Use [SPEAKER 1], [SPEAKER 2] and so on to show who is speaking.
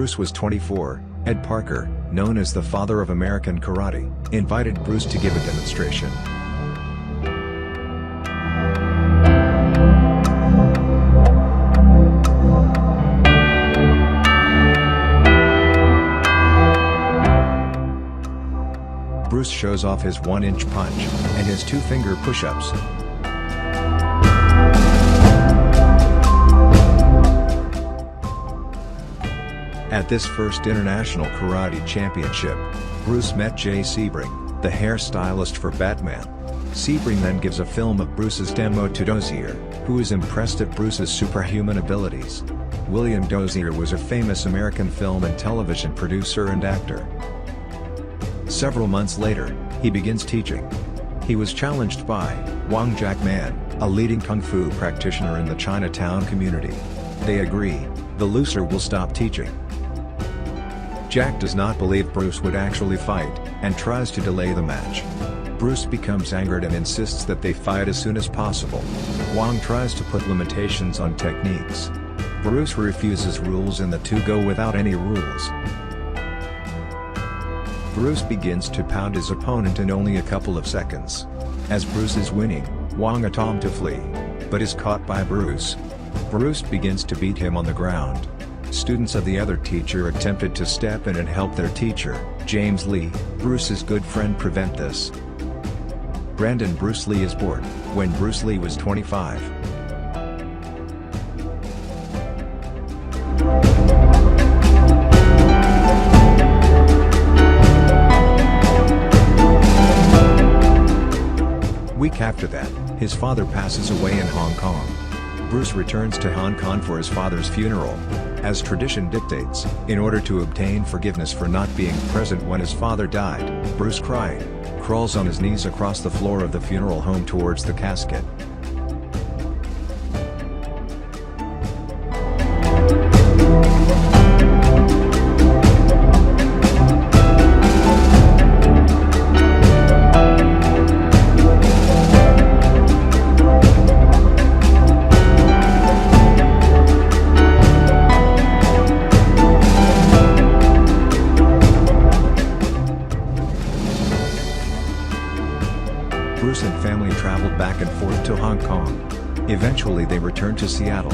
[SPEAKER 1] Bruce was 24, Ed Parker, known as the father of American karate, invited Bruce to give a demonstration. Bruce shows off his 1-inch punch, and his 2-finger push-ups. At this first International Karate Championship, Bruce met Jay Sebring, the hairstylist for Batman. Sebring then gives a film of Bruce's demo to Dozier, who is impressed at Bruce's superhuman abilities. William Dozier was a famous American film and television producer and actor. Several months later, he begins teaching. He was challenged by Wong Jack Man, a leading kung fu practitioner in the Chinatown community. They agree, the loser will stop teaching. Jack does not believe Bruce would actually fight, and tries to delay the match. Bruce becomes angered and insists that they fight as soon as possible. Wong tries to put limitations on techniques. Bruce refuses rules and the two go without any rules. Bruce begins to pound his opponent in only a couple of seconds. As Bruce is winning, Wong attempts to flee, but is caught by Bruce. Bruce begins to beat him on the ground. Students of the other teacher attempted to step in and help their teacher, James Lee, Bruce's good friend, prevent this. Brandon Bruce Lee is born when Bruce Lee was 25. Week after that, his father passes away in Hong Kong. Bruce returns to Hong Kong for his father's funeral. As tradition dictates, in order to obtain forgiveness for not being present when his father died, Bruce crawls on his knees across the floor of the funeral home towards the casket. Bruce and family traveled back and forth to Hong Kong. Eventually they returned to Seattle.